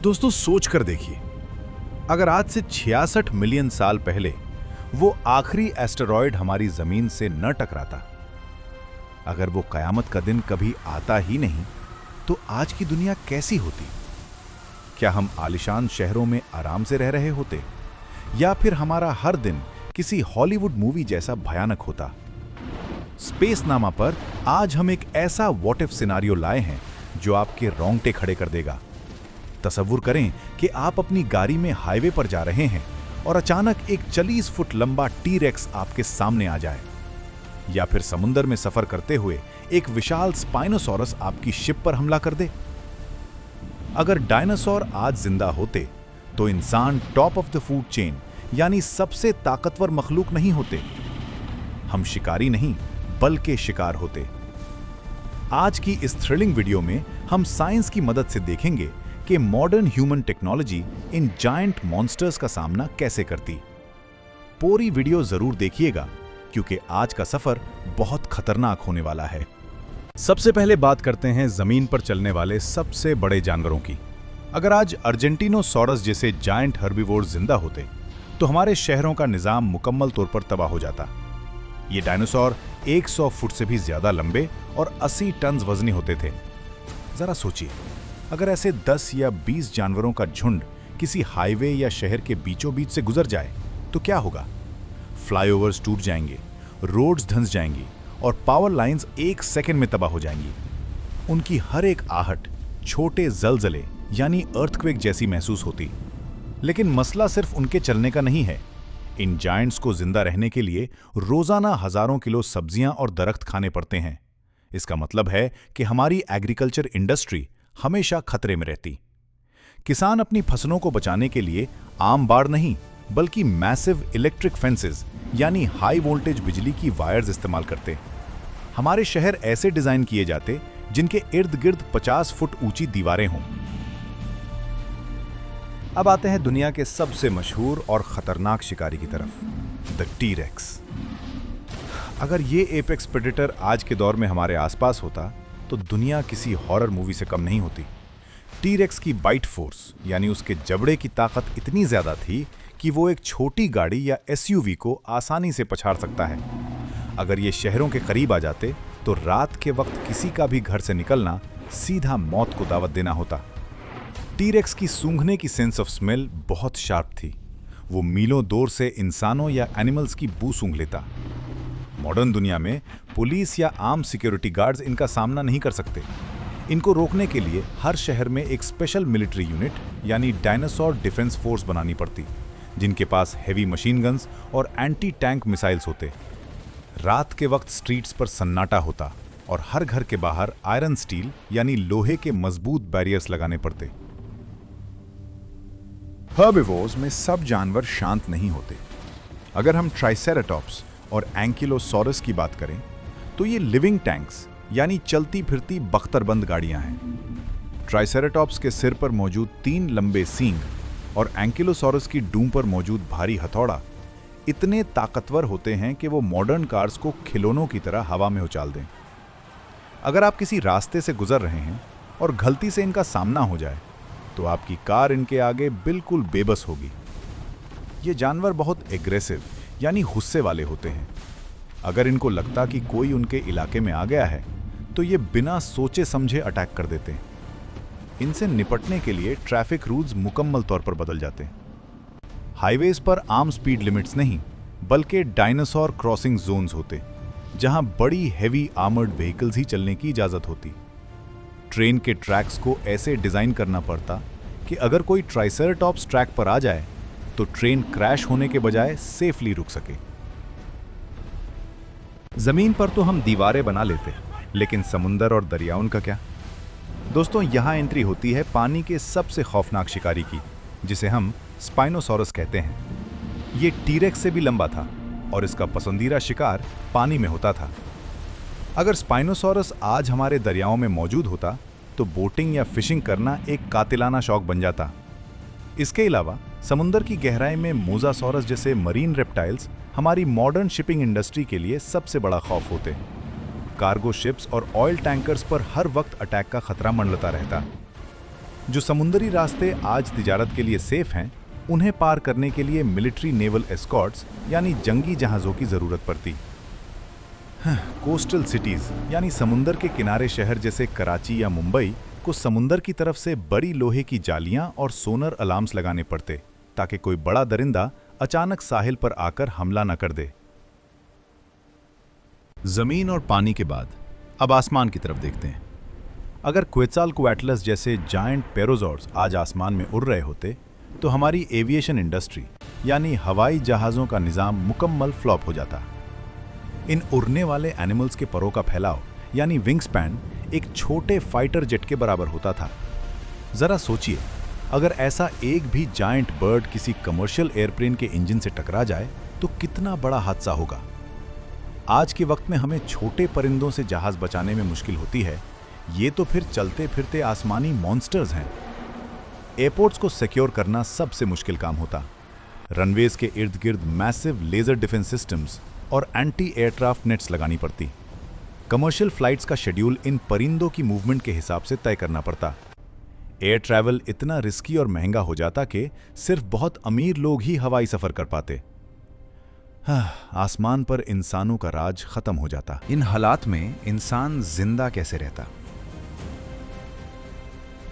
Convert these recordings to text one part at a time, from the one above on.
दोस्तों सोच कर देखिए, अगर आज से 66 मिलियन साल पहले वो आखिरी एस्टेरॉयड हमारी जमीन से न टकराता, अगर वो कयामत का दिन कभी आता ही नहीं, तो आज की दुनिया कैसी होती? क्या हम आलिशान शहरों में आराम से रह रहे होते, या फिर हमारा हर दिन किसी हॉलीवुड मूवी जैसा भयानक होता? स्पेस नामा पर आज हम एक ऐसा व्हाट इफ सिनारियो लाए हैं जो आपके रोंगटे खड़े कर देगा। तसव्वुर करें कि आप अपनी गाड़ी में हाईवे पर जा रहे हैं और अचानक एक 40 फुट लंबा टी-रेक्स आपके सामने आ जाए, या फिर समुद्र में सफर करते हुए एक विशाल स्पाइनोसॉरस आपकी शिप पर हमला कर दे। अगर डायनासोर आज जिंदा होते तो इंसान top of the food chain यानी सबसे ताकतवर मखलूक नहीं होते। हम शिकारी नहीं बल्कि शिकार होते। आज की इस थ्रिलिंग वीडियो में हम साइंस की मदद से देखेंगे कि modern human technology in giant monsters का सामना कैसे करती। पूरी वीडियो जरूर देखिएगा क्योंकि आज का सफर बहुत खतरनाक होने वाला है। सबसे पहले बात करते हैं जमीन पर चलने वाले सबसे बड़े जानवरों की। अगर आज अर्जेंटिनोसॉरस जैसे जायंट हर्बीवोर जिंदा होते तो हमारे शहरों का निजाम मुकम्मल तौर पर तबाह हो जाता। ये डायनासोर 100 फुट से भी ज्यादा लंबे और 80 टन वजनी होते थे। जरा सोचिए, अगर ऐसे 10 या 20 जानवरों का झुंड किसी हाईवे या शहर के बीचों बीच से गुजर जाए तो क्या होगा? फ्लाईओवर्स टूट जाएंगे, रोड्स धंस जाएंगी और पावर लाइंस एक सेकंड में तबाह हो जाएंगी। उनकी हर एक आहट छोटे जलजले यानी अर्थक्वेक जैसी महसूस होती। लेकिन मसला सिर्फ उनके चलने का नहीं है। इन जायंट्स को जिंदा रहने के लिए रोजाना हजारों किलो सब्जियां और दरख्त खाने पड़ते हैं। इसका मतलब है कि हमारी एग्रीकल्चर इंडस्ट्री हमेशा खतरे में रहती। किसान अपनी फसलों को बचाने के लिए आम बाड़ नहीं बल्कि मैसिव इलेक्ट्रिक फेंसेस यानी हाई वोल्टेज बिजली की वायर्स इस्तेमाल करते। हमारे शहर ऐसे डिजाइन किए जाते जिनके इर्द गिर्द 50 फुट ऊंची दीवारें हों। अब आते हैं दुनिया के सबसे मशहूर और खतरनाक शिकारी की तरफ, द टी-रेक्स। अगर ये एपेक्स प्रेडेटर आज के दौर में हमारे आसपास होता तो दुनिया किसी हॉरर मूवी से कम नहीं होती। टी-रेक्स की बाइट फोर्स यानी उसके जबड़े की ताकत इतनी ज्यादा थी कि वो एक छोटी गाड़ी या एसयूवी को आसानी से पछाड़ सकता है। अगर ये शहरों के करीब आ जाते तो रात के वक्त किसी का भी घर से निकलना सीधा मौत को दावत देना होता। टी-रेक्स की सूंघने की सेंस ऑफ स्मेल बहुत शार्प थी। वो मीलों दूर से इंसानों या एनिमल्स की बू सूंघ लेता। मॉडर्न दुनिया में पुलिस या आर्म सिक्योरिटी गार्ड्स इनका सामना नहीं कर सकते। इनको रोकने के लिए हर शहर में एक स्पेशल मिलिट्री यूनिट यानी डायनासोर डिफेंस फोर्स बनानी पड़ती, जिनके पास हेवी मशीन गन्स और एंटी टैंक मिसाइल्स होते। रात के वक्त स्ट्रीट्स पर सन्नाटा होता और हर घर के बाहर आयरन स्टील यानी लोहे के मजबूत बैरियर्स लगाने पड़ते। हर्बिवोर्स में सब जानवर शांत नहीं होते। अगर हम ट्राइसेराटॉप्स और एंकिलोसॉरस की बात करें तो ये लिविंग टैंक्स यानी चलती फिरती बख्तरबंद गाड़ियां हैं। ट्राइसेराटॉप्स के सिर पर मौजूद 3 लंबे सींग और एंकिलोसॉरस की डूम पर मौजूद भारी हथौड़ा इतने ताकतवर होते हैं कि वो मॉडर्न कार्स को खिलौनों की तरह हवा में उछाल दें। अगर आप किसी रास्ते से गुजर रहे हैं और गलती से इनका सामना हो जाए तो आपकी कार इनके आगे बिल्कुल बेबस होगी। ये जानवर बहुत एग्रेसिव यानी गुस्से वाले होते हैं। अगर इनको लगता कि कोई उनके इलाके में आ गया है तो ये बिना सोचे समझे अटैक कर देते हैं। इनसे निपटने के लिए ट्रैफिक रूल्स मुकम्मल तौर पर बदल जाते हैं। हाईवेज पर आम स्पीड लिमिट्स नहीं बल्कि डायनासोर क्रॉसिंग जोन्स होते, जहां बड़ी हेवी आर्मर्ड व्हीकल्स ही चलने की इजाजत होती। ट्रेन के ट्रैक्स को ऐसे डिजाइन करना पड़ता कि अगर कोई ट्राइसेराटॉप्स ट्रैक पर आ जाए तो ट्रेन क्रैश होने के बजाय सेफली रुक सके। जमीन पर तो हम दीवारें बना लेते, लेकिन समुंदर और दरियाओं का क्या? दोस्तों, यहां एंट्री होती है पानी के सबसे खौफनाक शिकारी की, जिसे हम स्पाइनोसॉरस कहते हैं। ये टी-रेक्स से भी लंबा था और इसका पसंदीदा शिकार पानी में होता था। अगर स्पाइनोसॉरस आज हमारे दरियाओं में मौजूद होता तो बोटिंग या फिशिंग करना एक कातिलाना शौक बन जाता। इसके अलावा समुंदर की गहराई में मोजासॉरस जैसे मरीन रेप्टाइल्स हमारी मॉडर्न शिपिंग इंडस्ट्री के लिए सबसे बड़ा खौफ होते। कार्गो शिप्स और ऑयल टैंकर्स पर हर वक्त अटैक का खतरा मंडलता रहता। जो समुद्री रास्ते आज तिजारत के लिए सेफ हैं, उन्हें पार करने के लिए मिलिट्री नेवल एस्कॉर्ट्स यानी जंगी जहाज़ों की ज़रूरत पड़ती। कोस्टल सिटीज़ यानी समुंदर के किनारे शहर जैसे कराची या मुंबई को समुंदर की तरफ से बड़ी लोहे की जालियां और सोनर अलार्म्स लगाने पड़ते ताकि कोई बड़ा दरिंदा अचानक साहिल पर आकर हमला न कर दे। जमीन और पानी के बाद अब आसमान की तरफ देखते हैं। अगर क्वेट्ज़ालकोएटलस जैसे जायंट पेरोज़ॉर्ड्स आज आसमान में उड़ रहे होते तो हमारी एविएशन इंडस्ट्री यानी हवाई जहाज़ों का निज़ाम मुकम्मल फ्लॉप हो जाता। इन उड़ने वाले एनिमल्स के परों का फैलाव यानी विंग स्पैन एक छोटे फाइटर जेट के बराबर होता था। जरा सोचिए, अगर ऐसा एक भी जायंट बर्ड किसी कमर्शियल एयरप्लेन के इंजन से टकरा जाए तो कितना बड़ा हादसा होगा। आज के वक्त में हमें छोटे परिंदों से जहाज बचाने में मुश्किल होती है, ये तो फिर चलते फिरते आसमानी मॉन्स्टर्स हैं। एयरपोर्ट्स को सिक्योर करना सबसे मुश्किल काम होता। रनवेज के इर्द गिर्द मैसिव लेजर डिफेंस सिस्टम्स और एंटी एयरक्राफ्ट नेट्स लगानी पड़ती। कमर्शियल फ्लाइट्स का शेड्यूल इन परिंदों की मूवमेंट के हिसाब से तय करना पड़ता। एयर ट्रैवल इतना रिस्की और महंगा हो जाता कि सिर्फ बहुत अमीर लोग ही हवाई सफर कर पाते। आसमान पर इंसानों का राज खत्म हो जाता। इन हालात में इंसान जिंदा कैसे रहता?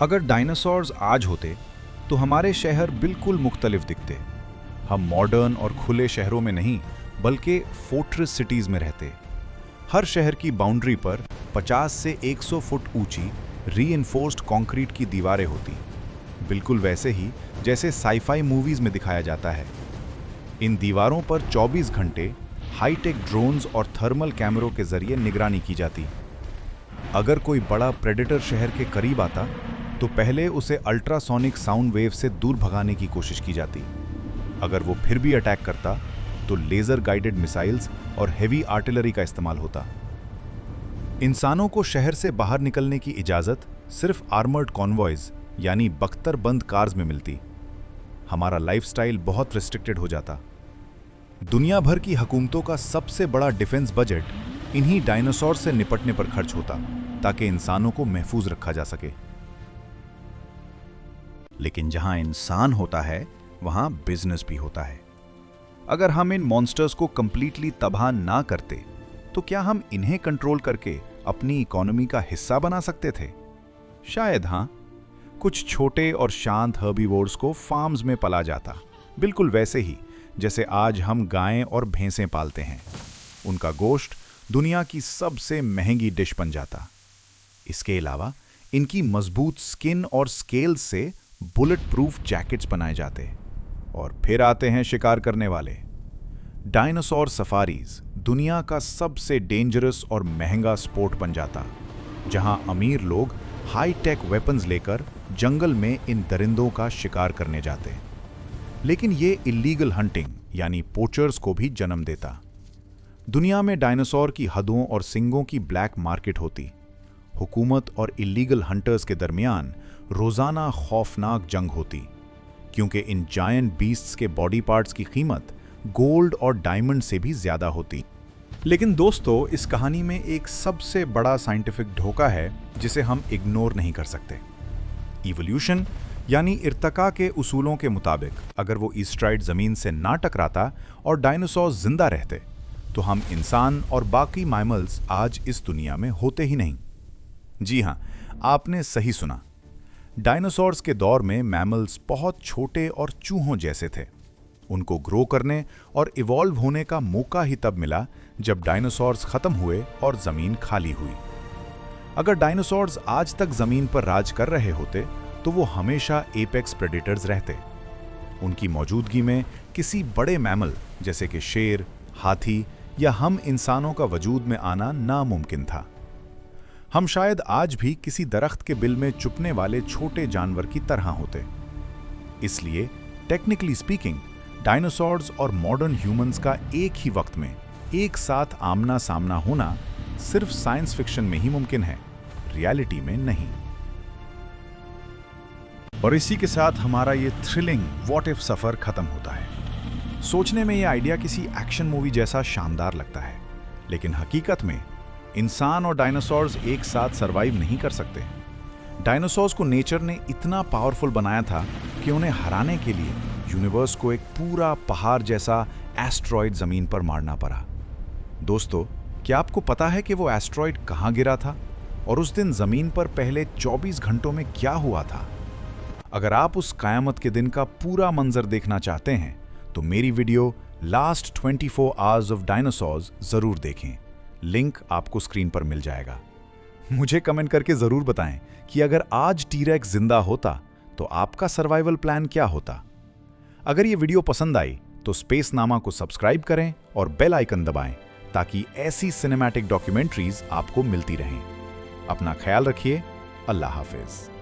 अगर डायनासोर्स आज होते तो हमारे शहर बिल्कुल मुख्तलिफ दिखते। हम मॉडर्न और खुले शहरों में नहीं बल्कि फोर्ट्रेस सिटीज में रहते। हर शहर की बाउंड्री पर 50 से 100 फुट ऊंची रीइंफोर्स्ड कंक्रीट की दीवारें होती, बिल्कुल वैसे ही जैसे साईफाई मूवीज में दिखाया जाता है। इन दीवारों पर 24 घंटे हाईटेक ड्रोन्स और थर्मल कैमरों के जरिए निगरानी की जाती। अगर कोई बड़ा प्रेडेटर शहर के करीब आता तो पहले उसे अल्ट्रासोनिक साउंड वेव से दूर भगाने की कोशिश की जाती। अगर वो फिर भी अटैक करता तो लेजर गाइडेड मिसाइल्स और हेवी आर्टिलरी का इस्तेमाल होता। इंसानों को शहर से बाहर निकलने की इजाजत सिर्फ आर्मर्ड कॉन्वॉयज यानी बख्तरबंद कार्स में मिलती। हमारा लाइफस्टाइल बहुत रिस्ट्रिक्टेड हो जाता। दुनिया भर की हुकूमतों का सबसे बड़ा डिफेंस बजट इन्हीं डायनासोर से निपटने पर खर्च होता ताकि इंसानों को महफूज रखा जा सके। लेकिन जहां इंसान होता है वहां बिजनेस भी होता है। अगर हम इन मॉन्स्टर्स को कंप्लीटली तबाह ना करते तो क्या हम इन्हें कंट्रोल करके अपनी इकोनॉमी का हिस्सा बना सकते थे? शायद हां। कुछ छोटे और शांत हर्बीवोर्स को फार्म्स में पाला जाता, बिल्कुल वैसे ही जैसे आज हम गायें और भैंसें पालते हैं। उनका गोश्त दुनिया की सबसे महंगी डिश बन जाता। इसके अलावा इनकी मजबूत स्किन और स्केल्स से बुलेट प्रूफ जैकेट्स बनाए जाते। और फिर आते हैं शिकार करने वाले। डायनासोर सफारीज दुनिया का सबसे डेंजरस और महंगा स्पोर्ट बन जाता, जहां अमीर लोग हाई टेक वेपन्स लेकर जंगल में इन दरिंदों का शिकार करने जाते। लेकिन ये इलीगल हंटिंग यानी पोचर्स को भी जन्म देता। दुनिया में डायनासोर की हदों और सिंगों की ब्लैक मार्केट होती। हुकूमत और इलीगल हंटर्स के दरमियान रोजाना खौफनाक जंग होती, क्योंकि इन जायंट बीस्ट्स के बॉडी पार्ट्स की कीमत गोल्ड और डायमंड से भी ज्यादा होती। लेकिन दोस्तों, इस कहानी में एक सबसे बड़ा साइंटिफिक धोखा है जिसे हम इग्नोर नहीं कर सकते। इवोल्यूशन यानी इर्तका के उसूलों के मुताबिक अगर वो ईस्ट्राइड जमीन से ना टकराता और डायनासोर जिंदा रहते तो हम इंसान और बाकी मैमल्स आज इस दुनिया में होते ही नहीं। जी हां, आपने सही सुना। डायनासोर्स के दौर में मैमल्स बहुत छोटे और चूहों जैसे थे। उनको ग्रो करने और इवॉल्व होने का मौका ही तब मिला जब डायनासोर्स खत्म हुए और जमीन खाली हुई। अगर डायनासोर्स आज तक जमीन पर राज कर रहे होते तो वो हमेशा एपेक्स प्रेडेटर्स रहते। उनकी मौजूदगी में किसी बड़े मैमल जैसे कि शेर, हाथी या हम इंसानों का वजूद में आना नामुमकिन था। हम शायद आज भी किसी दरख्त के बिल में चुपने वाले छोटे जानवर की तरह होते। इसलिए टेक्निकली स्पीकिंग डायनासोर्स और मॉडर्न ह्यूमंस का एक ही वक्त में एक साथ आमना सामना होना सिर्फ साइंस फिक्शन में ही मुमकिन है, रियलिटी में नहीं। और इसी के साथ हमारा ये थ्रिलिंग व्हाट इफ सफर खत्म होता है। सोचने में ये आइडिया किसी एक्शन मूवी जैसा शानदार लगता है, लेकिन हकीकत में इंसान और डायनासोर्स एक साथ सरवाइव नहीं कर सकते। डायनासोर्स को नेचर ने इतना पावरफुल बनाया था कि उन्हें हराने के लिए यूनिवर्स को एक पूरा पहाड़ जैसा एस्टेरॉयड जमीन पर मारना पड़ा। दोस्तों, क्या आपको पता है कि वो एस्टेरॉयड कहां गिरा था और उस दिन जमीन पर पहले 24 घंटों में क्या हुआ था? अगर आप उस कयामत के दिन का पूरा मंजर देखना चाहते हैं तो मेरी video last 24 hours of dinosaurs जरूर देखें। लिंक आपको स्क्रीन पर मिल जाएगा। मुझे कमेंट करके जरूर बताएं कि अगर आज टी-रेक्स जिंदा होता तो आपका सर्वाइवल प्लान क्या होता। अगर ये वीडियो पसंद आई तो स्पेस नामा को सब्सक्राइब करें और बेल आइकन दबाएं ताकि ऐसी सिनेमैटिक डॉक्यूमेंट्रीज आपको मिलती रहें। अपना ख्याल रखिए। अल्लाह हाफिज।